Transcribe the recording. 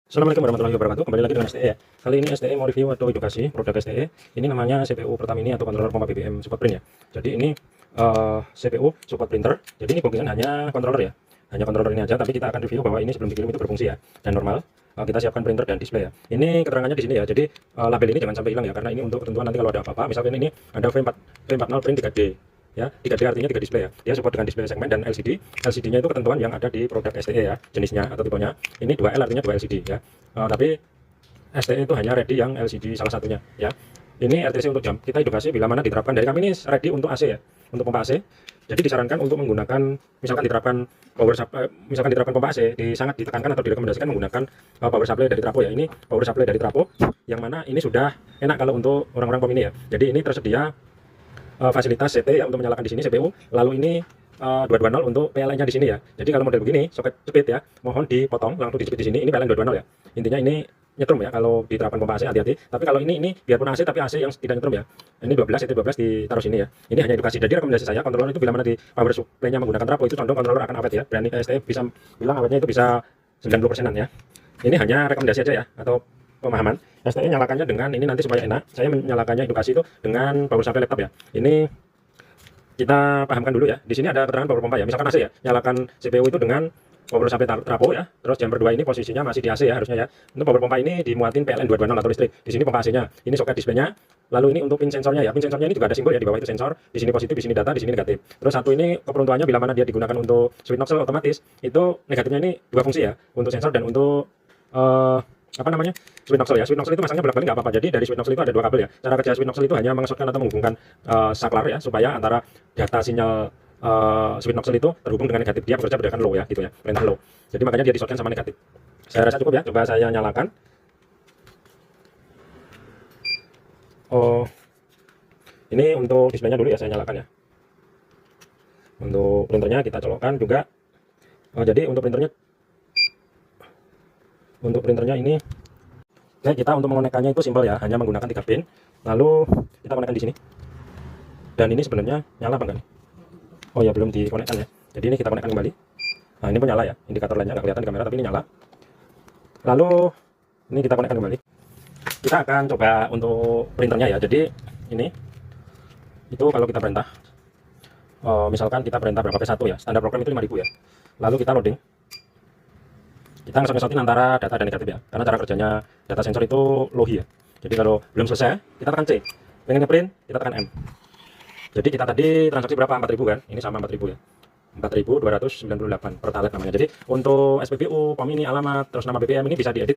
Assalamualaikum warahmatullahi wabarakatuh. Kembali lagi dengan STE ya. Kali ini STE mau review atau edukasi produk STE. Ini namanya CPU Pertamini atau controller pompa BBM support print ya. Jadi ini CPU support printer. Jadi ini kemungkinan hanya controller ya. Hanya controller ini aja, tapi kita akan review bahwa ini sebelum dikirim itu berfungsi ya dan normal. Kita siapkan printer dan display ya. Ini keterangannya di sini ya. Jadi label ini jangan sampai hilang ya, karena ini untuk ketentuan nanti kalau ada apa-apa. Misalkan ini ada V40 print 3D. Ya, 3D artinya 3 display ya. Dia support dengan display segmen dan LCD. LCD-nya itu ketentuan yang ada di produk STE ya, jenisnya atau tipenya. Ini 2L artinya 2 LCD ya. Tapi STE itu hanya ready yang LCD salah satunya ya. Ini RTC untuk jam. Kita edukasi bila mana diterapkan. Dari kami ini ready untuk AC ya, untuk pompa AC. Jadi disarankan untuk menggunakan, misalkan diterapkan misalkan diterapkan pompa AC, sangat ditekankan atau direkomendasikan menggunakan power supply dari trapo ya. Ini power supply dari trapo, yang mana ini sudah enak kalau untuk orang-orang pom ini ya. Jadi ini tersedia fasilitas CT ya untuk menyalakan di sini CPU. Lalu ini 220 untuk PLN-nya di sini ya. Jadi kalau model begini soket speed ya, mohon dipotong langsung dijepit di sini. Ini PLN 220 ya. Intinya ini nyetrum ya kalau diterapkan pompa AC, hati-hati. Tapi kalau ini biarpun AC tapi AC yang tidak nyetrum ya. Ini 12 CT 12 ditaruh sini ya. Ini hanya edukasi. Jadi rekomendasi saya controller itu bila mana di power supply-nya menggunakan trapo itu condong controller akan awet ya. Berani STE bisa bilang awetnya itu bisa 90%-an ya. Ini hanya rekomendasi aja ya, atau pemahaman. STE nyalakannya dengan ini nanti supaya enak. Saya menyalakannya edukasi itu dengan power supply laptop ya. Ini kita pahamkan dulu ya. Di sini ada keterangan power pompa ya. Misalkan AC ya, nyalakan CPU itu dengan power supply trapo ya. Terus jumper 2 ini posisinya masih di AC ya harusnya ya. Untuk power pompa ini dimuatin PLN 220 atau listrik. Di sini pompa AC-nya. Ini soket displaynya. Lalu ini untuk pin sensornya ya. Pin sensornya ini juga ada simbol ya, di bawah itu sensor. Di sini positif, di sini data, di sini negatif. Terus satu ini keperuntukannya bila mana dia digunakan untuk switch nozzle otomatis, itu negatifnya ini dua fungsi ya. Untuk sensor dan untuk apa namanya, switch nozzle ya. Switch nozzle itu masangnya bolak-balik nggak apa-apa. Jadi dari switch nozzle itu ada dua kabel ya. Cara kerja switch nozzle itu hanya mengesotkan atau menghubungkan saklar ya, supaya antara data sinyal switch nozzle itu terhubung dengan negatif. Dia bekerja berdasarkan low ya, gitu ya, perintah low. Jadi makanya dia disotkan sama negatif. Saya rasa cukup ya. Coba saya nyalakan. Ini untuk displaynya dulu ya, saya nyalakan ya. Untuk printernya kita colokkan juga. Jadi untuk printernya ini, kita untuk mengonekkannya itu simpel ya, hanya menggunakan 3 pin. Lalu kita konekkan di sini. Dan ini sebenarnya nyala apa enggak nih? Oh ya, belum dikonekkan ya. Jadi ini kita konekkan kembali. Nah, ini pun nyala ya. Indikator lainnya nggak kelihatan di kamera, tapi ini nyala. Lalu ini kita konekkan kembali. Kita akan coba untuk printernya ya. Jadi ini itu kalau kita perintah, misalkan kita perintah berapa P1 ya. Standar program itu 5000 ya. Lalu kita loading. Kita ngesot-ngesotin antara data dan negatif ya, karena cara kerjanya data sensor itu lohi ya. Jadi kalau belum selesai, kita tekan C. Pengen ngeprint, kita tekan M. Jadi kita tadi transaksi berapa? 4000 kan? Ini sama 4000 ya. 4298 per talet namanya. Jadi untuk SPBU, POM ini, alamat, terus nama BBM ini bisa diedit